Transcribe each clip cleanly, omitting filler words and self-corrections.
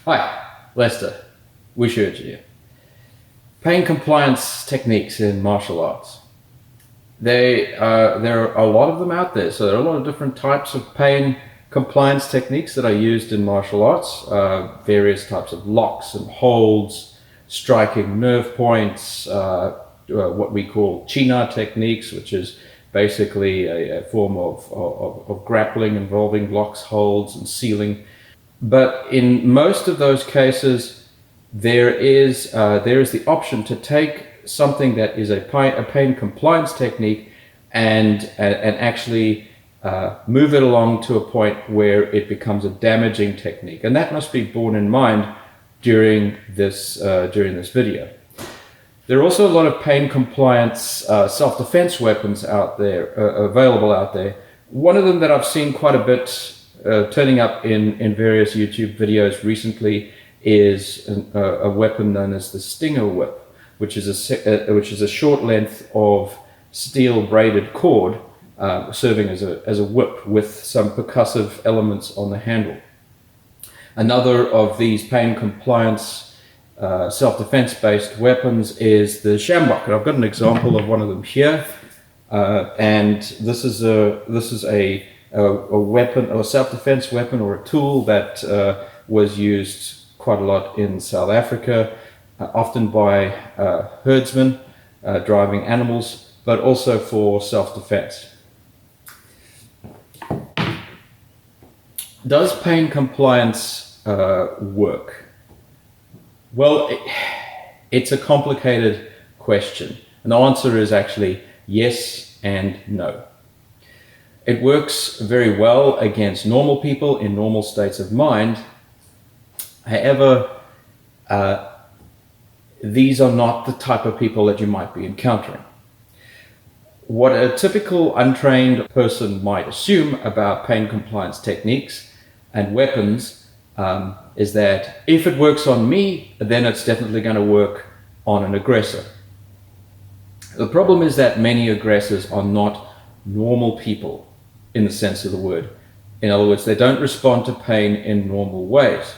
Hi, Lester, Wisher here. Pain compliance techniques in martial arts. There are a lot of them out there, so there are a lot of different types of pain compliance techniques that are used in martial arts. Various types of locks and holds, striking nerve points, what we call China techniques, which is basically a form of grappling involving locks, holds, and sealing. But in most of those cases, there is the option to take something that is a pain compliance technique and actually move it along to a point where it becomes a damaging technique, and that must be borne in mind during this video. There are also a lot of pain compliance self-defense weapons out there, available out there. One of them that I've seen quite a bit turning up in various YouTube videos recently is a weapon known as the Stinger Whip, which is a short length of steel braided cord serving as a whip with some percussive elements on the handle. Another of these pain compliance self-defense based weapons is the sjambok, and I've got an example of one of them here. And this is a weapon, or a self-defense weapon, or a tool that was used quite a lot in South Africa, often by herdsmen driving animals, but also for self-defense. Does pain compliance work? Well, it's a complicated question, and the answer is actually yes and no. It works very well against normal people in normal states of mind. However, these are not the type of people that you might be encountering. What a typical untrained person might assume about pain compliance techniques and weapons is that if it works on me, then it's definitely going to work on an aggressor. The problem is that many aggressors are not normal people in the sense of the word. In other words, they don't respond to pain in normal ways.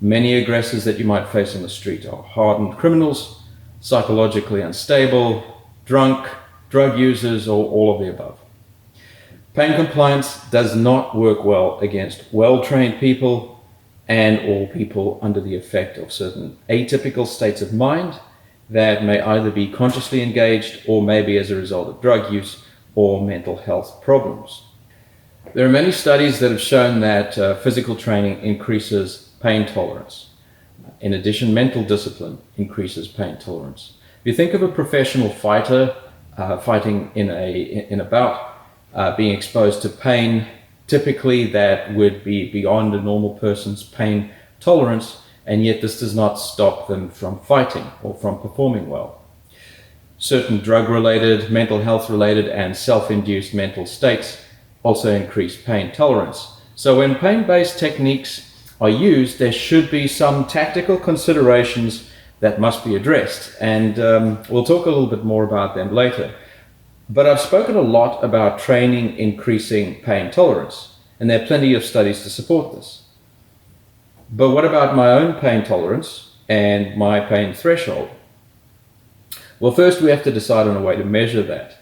Many aggressors that you might face on the street are hardened criminals, psychologically unstable, drunk, drug users, or all of the above. Pain compliance does not work well against well-trained people and all people under the effect of certain atypical states of mind that may either be consciously engaged or maybe as a result of drug use or mental health problems. There are many studies that have shown that physical training increases pain tolerance. In addition, mental discipline increases pain tolerance. If you think of a professional fighter fighting in a bout, being exposed to pain, typically that would be beyond a normal person's pain tolerance, and yet this does not stop them from fighting or from performing well. Certain drug-related, mental health-related, and self-induced mental states also increase pain tolerance. So when pain-based techniques are used, there should be some tactical considerations that must be addressed, and we'll talk a little bit more about them later. But I've spoken a lot about training increasing pain tolerance, and there are plenty of studies to support this. But what about my own pain tolerance and my pain threshold? Well, first we have to decide on a way to measure that.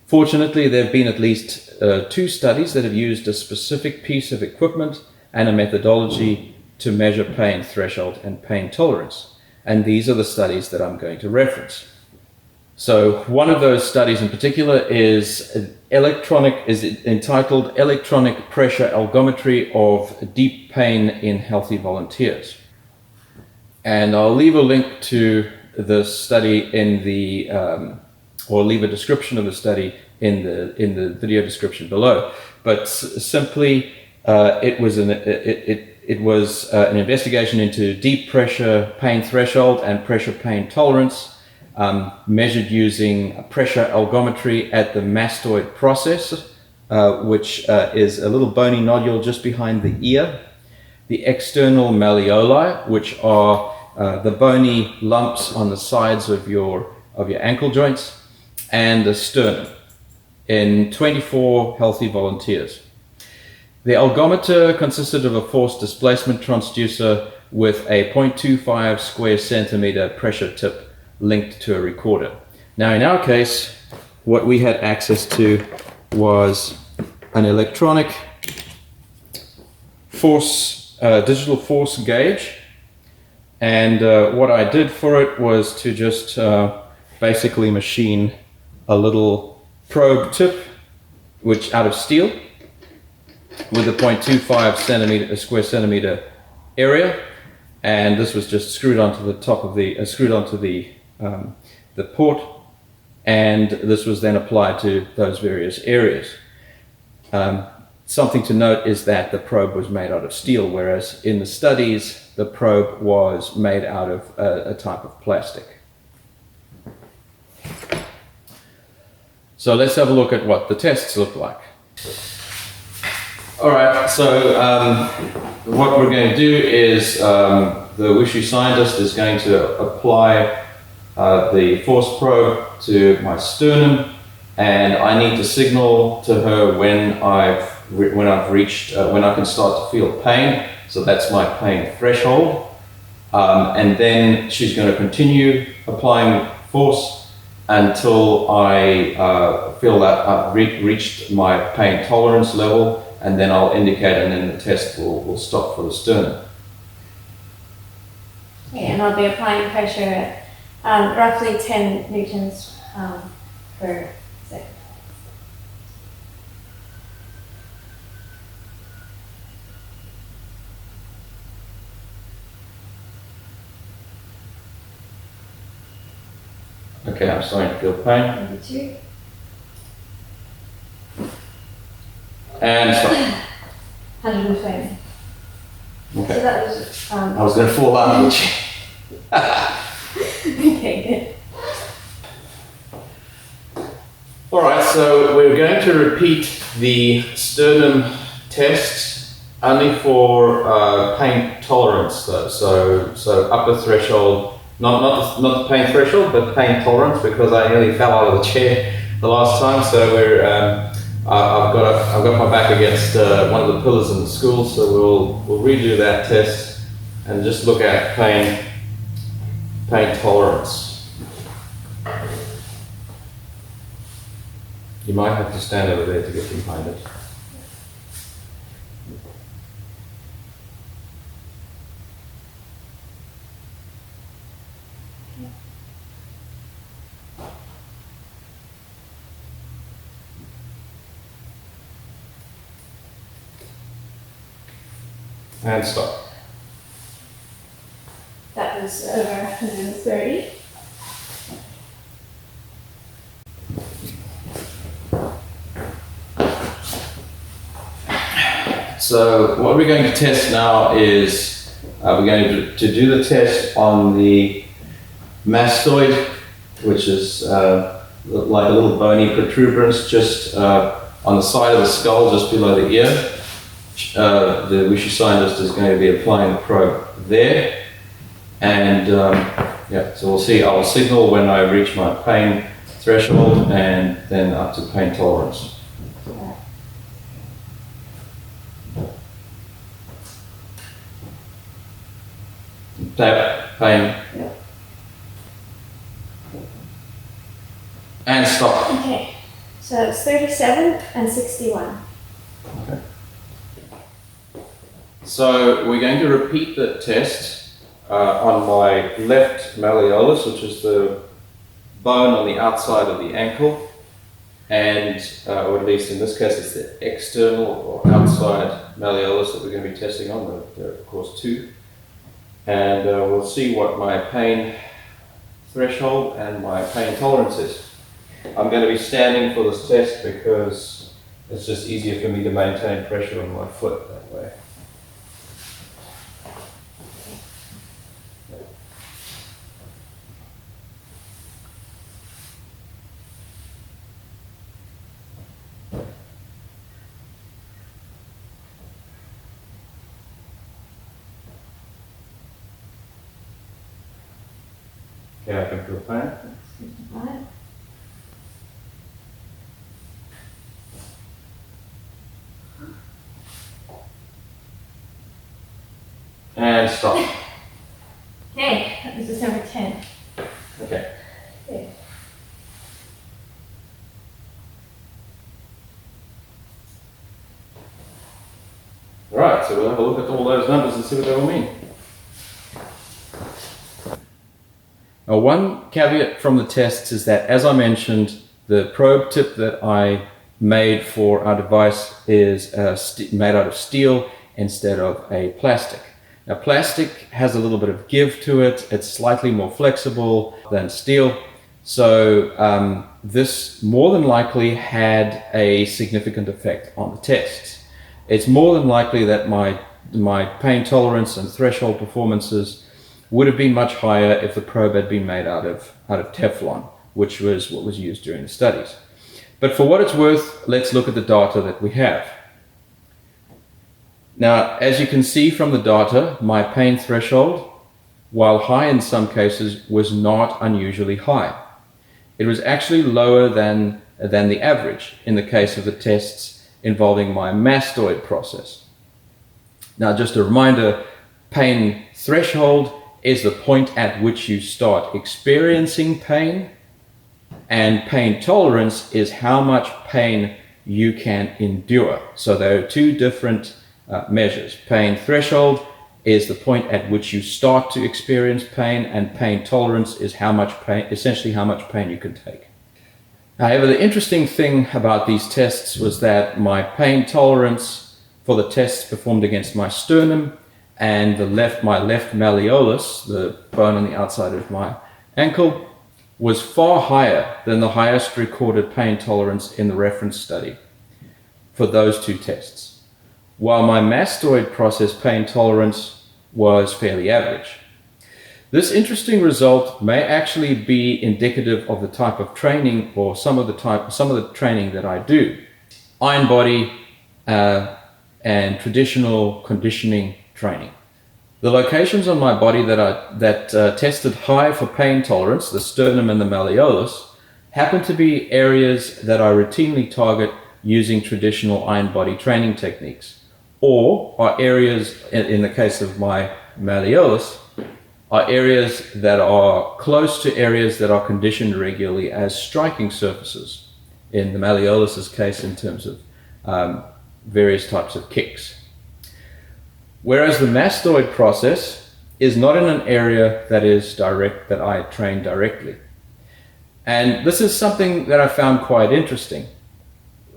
Fortunately, there have been at least 2 studies that have used a specific piece of equipment and a methodology to measure pain threshold and pain tolerance. And these are the studies that I'm going to reference. So one of those studies in particular is entitled Electronic Pressure Algometry of Deep Pain in Healthy Volunteers. And I'll leave a link to the study in the, or leave a description of the study in the video description below. But simply, it was an investigation into deep pressure pain threshold and pressure pain tolerance, measured using pressure algometry at the mastoid process, which is a little bony nodule just behind the ear, the external malleoli, which are the bony lumps on the sides of your ankle joints, and the sternum in 24 healthy volunteers. The algometer consisted of a force displacement transducer with a 0.25 square centimeter pressure tip linked to a recorder. Now in our case, what we had access to was an electronic force, digital force gauge, and what I did for it was to just basically machine a little probe tip, which out of steel, with a 0.25 square centimeter area, and this was just screwed onto the top of the the port, and this was then applied to those various areas. Something to note is that the probe was made out of steel, whereas in the studies the probe was made out of a type of plastic. So let's have a look at what the tests look like. Alright, so what we're going to do is the Wushu scientist is going to apply the force probe to my sternum, and I need to signal to her when I can start to feel pain. So that's my pain threshold, and then she's going to continue applying force until I feel that I've reached my pain tolerance level, and then I'll indicate, and then the test will stop for the sternum. Okay, and I'll be applying pressure at roughly 10 newtons per second. Okay, I'm starting to feel pain. Number 2. And stop. 120. Okay. So that was. I was going to fall out of the chair. Okay, good. Alright, so we're going to repeat the sternum test only for pain tolerance though. So upper threshold, not the pain threshold, but pain tolerance, because I nearly fell out of the chair the last time. So we're I've got my back against one of the pillars in the school, so we'll redo that test and just look at pain tolerance. You might have to stand over there to get behind it. And stop. That was over 130. So what we're going to test now is we're going to do the test on the mastoid, which is like a little bony protuberance just on the side of the skull, just below the ear. The Wushu scientist is going to be applying the probe there, and yeah, so we'll see. I'll signal when I reach my pain threshold, and then up to pain tolerance. Tap, pain, and stop. Okay, so it's 37 and 61. Okay. So we're going to repeat the test on my left malleolus, which is the bone on the outside of the ankle, and or at least in this case it's the external or outside malleolus that we're going to be testing on. There are of course two, and we'll see what my pain threshold and my pain tolerance is. I'm going to be standing for this test because it's just easier for me to maintain pressure on my foot that way. Okay, I can feel pain. 55. And stop. was December 10th. Okay. Yeah. All right, so we'll have a look at all those numbers and see what they all mean. Now, one caveat from the tests is that, as I mentioned, the probe tip that I made for our device is made out of steel instead of a plastic. Now, plastic has a little bit of give to it. It's slightly more flexible than steel. So this more than likely had a significant effect on the tests. It's more than likely that my pain tolerance and threshold performances would have been much higher if the probe had been made out of Teflon, which was what was used during the studies. But for what it's worth, let's look at the data that we have. Now, as you can see from the data, my pain threshold, while high in some cases, was not unusually high. It was actually lower than the average in the case of the tests involving my mastoid process. Now, just a reminder, pain threshold is the point at which you start experiencing pain, and pain tolerance is how much pain you can endure. So there are two different measures. Pain threshold is the point at which you start to experience pain, and pain tolerance is how much pain, essentially how much pain you can take. However, the interesting thing about these tests was that my pain tolerance for the tests performed against my sternum and my left malleolus, the bone on the outside of my ankle, was far higher than the highest recorded pain tolerance in the reference study for those two tests, while my mastoid process pain tolerance was fairly average. This interesting result may actually be indicative of the type of training or some of the training that I do. Iron body and traditional conditioning training. The locations on my body that tested high for pain tolerance, the sternum and the malleolus, happen to be areas that I routinely target using traditional iron body training techniques, or are areas, in the case of my malleolus, are areas that are close to areas that are conditioned regularly as striking surfaces, in the malleolus's case in terms of various types of kicks. Whereas the mastoid process is not in an area that I train directly. And this is something that I found quite interesting.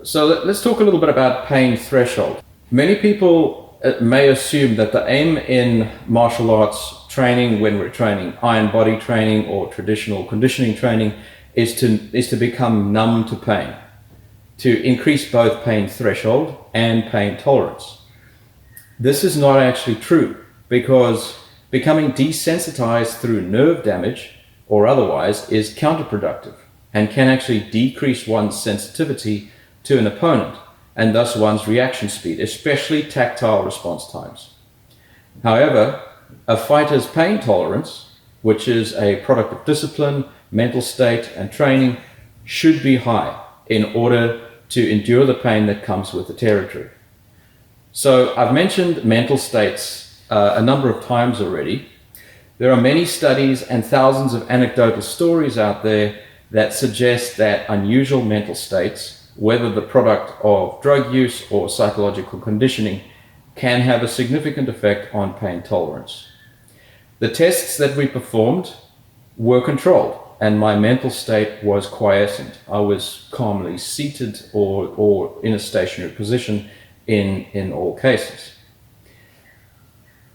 So let's talk a little bit about pain threshold. Many people may assume that the aim in martial arts training, when we're training iron body training or traditional conditioning training, is to become numb to pain, to increase both pain threshold and pain tolerance. This is not actually true, because becoming desensitized through nerve damage or otherwise is counterproductive and can actually decrease one's sensitivity to an opponent and thus one's reaction speed, especially tactile response times. However, a fighter's pain tolerance, which is a product of discipline, mental state, and training, should be high in order to endure the pain that comes with the territory. So I've mentioned mental states a number of times already. There are many studies and thousands of anecdotal stories out there that suggest that unusual mental states, whether the product of drug use or psychological conditioning, can have a significant effect on pain tolerance. The tests that we performed were controlled, and my mental state was quiescent. I was calmly seated or in a stationary position in all cases.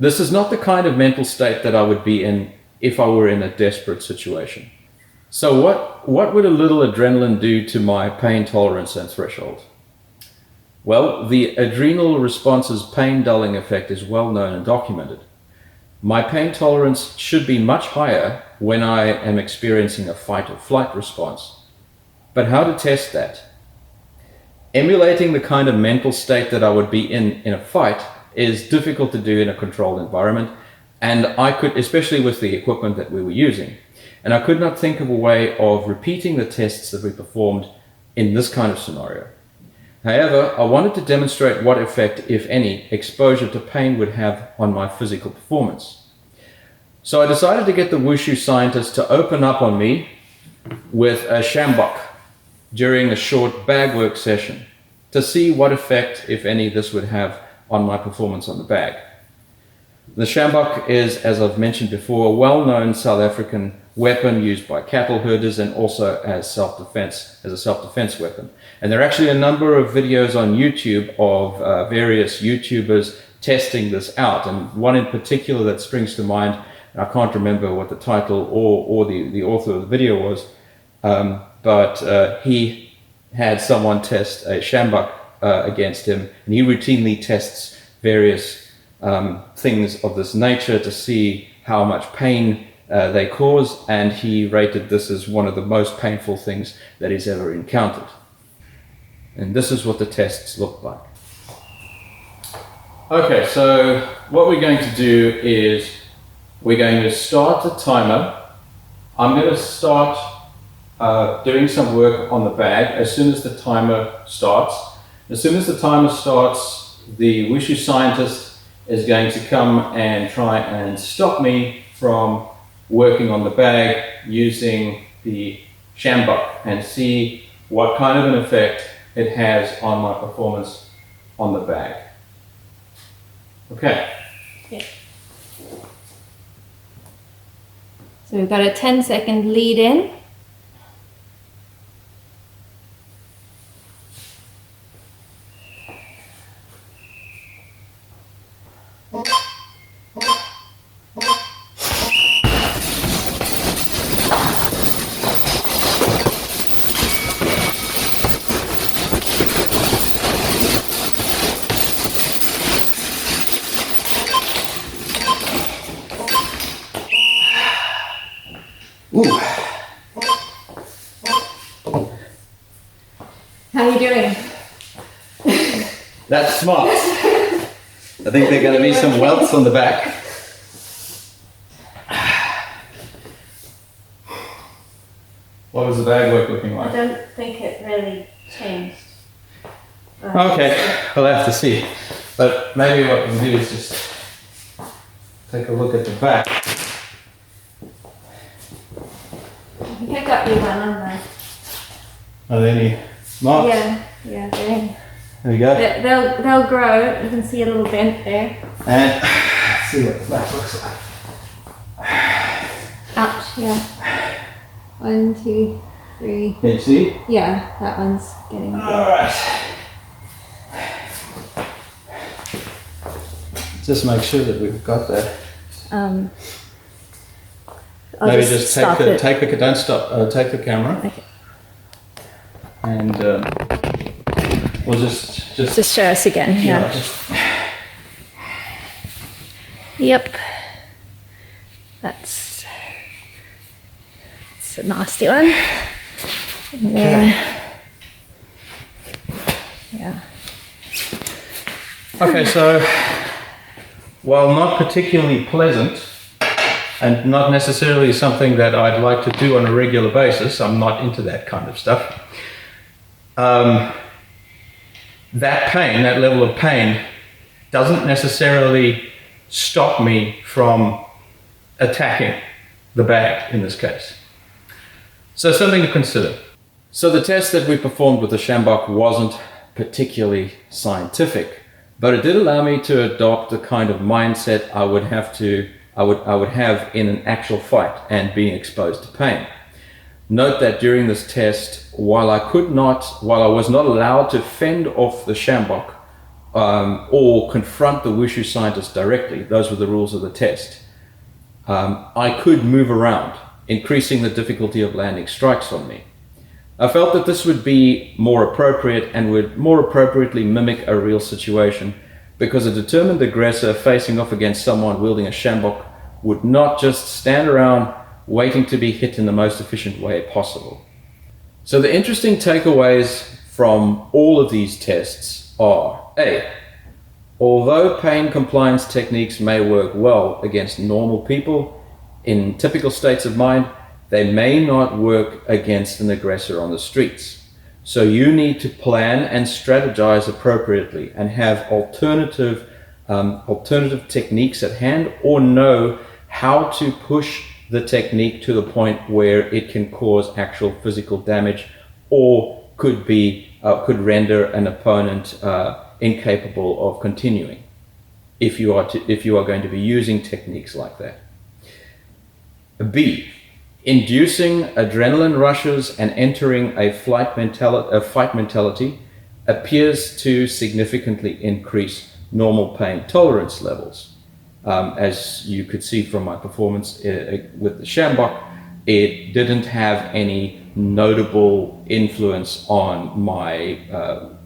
This is not the kind of mental state that I would be in if I were in a desperate situation. So what would a little adrenaline do to my pain tolerance and threshold? Well, the adrenal response's pain dulling effect is well known and documented. My pain tolerance should be much higher when I am experiencing a fight or flight response. But how to test that? Emulating the kind of mental state that I would be in a fight is difficult to do in a controlled environment, and I could, especially with the equipment that we were using, and I could not think of a way of repeating the tests that we performed in this kind of scenario. However, I wanted to demonstrate what effect, if any, exposure to pain would have on my physical performance. So I decided to get the wushu scientist to open up on me with a sjambok during a short bag work session to see what effect, if any, this would have on my performance on the bag. The sjambok is, as I've mentioned before, a well-known South African weapon used by cattle herders and also as a self-defense weapon. And there are actually a number of videos on YouTube of various YouTubers testing this out, and one in particular that springs to mind, and I can't remember what the title or the author of the video was, but he had someone test a sjambok against him, and he routinely tests various things of this nature to see how much pain they cause, and he rated this as one of the most painful things that he's ever encountered. And this is what the tests look like. Okay, so what we're going to do is we're going to start the timer. I'm going to start doing some work on the bag as soon as the timer starts. As soon as the timer starts, the wushu scientist is going to come and try and stop me from working on the bag using the sjambok and see what kind of an effect it has on my performance on the bag. Okay. Yeah. So we've got a 10-second lead in. Ooh. How are you doing? That's smart. I think there are going to be some welts on the back. What was the bag work looking I like? don't think it really changed. Okay, we'll have to see. But maybe what we'll do is just take a look at the back. I think I got you one on there. Are there any marks? Yeah, they're There we go. they'll grow. You can see a little dent there. And let's see what the back looks like. Ouch, yeah. 1, 2, 3. Can you see? Yeah, that one's getting good. Alright. Just make sure that we've got that. I'll Maybe just stop it. take the don't stop. Take the camera. Okay. And we'll just Just show us again. Yeah. Yep. That's a nasty one. And then, yeah. Okay, so while not particularly pleasant and not necessarily something that I'd like to do on a regular basis, I'm not into that kind of stuff. That pain, that level of pain, doesn't necessarily stop me from attacking the bag in this case. So something to consider. So the test that we performed with the sjambok wasn't particularly scientific, but it did allow me to adopt the kind of mindset I would have in an actual fight and being exposed to pain. Note that during this test, while I was not allowed to fend off the sjambok or confront the wushu scientist directly, those were the rules of the test, I could move around, increasing the difficulty of landing strikes on me. I felt that this would be more appropriate and would more appropriately mimic a real situation, because a determined aggressor facing off against someone wielding a sjambok would not just stand around waiting to be hit in the most efficient way possible. So the interesting takeaways from all of these tests are: A, although pain compliance techniques may work well against normal people in typical states of mind, they may not work against an aggressor on the streets. So you need to plan and strategize appropriately and have alternative techniques at hand, or know how to push the technique to the point where it can cause actual physical damage, or could render an opponent incapable of continuing if you are going to be using techniques like that. B, inducing adrenaline rushes and entering a fight mentality appears to significantly increase normal pain tolerance levels. As you could see from my performance with the Shambok, it didn't have any notable influence on my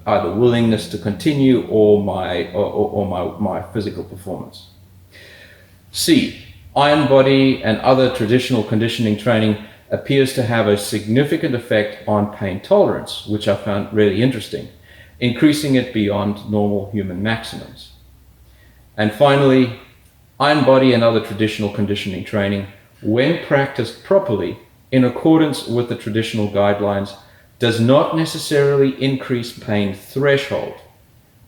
either willingness to continue or my physical performance. C, iron body and other traditional conditioning training appears to have a significant effect on pain tolerance, which I found really interesting, increasing it beyond normal human maximums. And finally, iron body and other traditional conditioning training, when practiced properly in accordance with the traditional guidelines, does not necessarily increase pain threshold,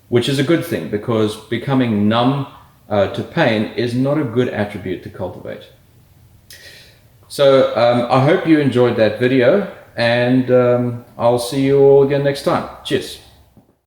which is a good thing, because becoming numb to pain is not a good attribute to cultivate. So I hope you enjoyed that video, and I'll see you all again next time. Cheers.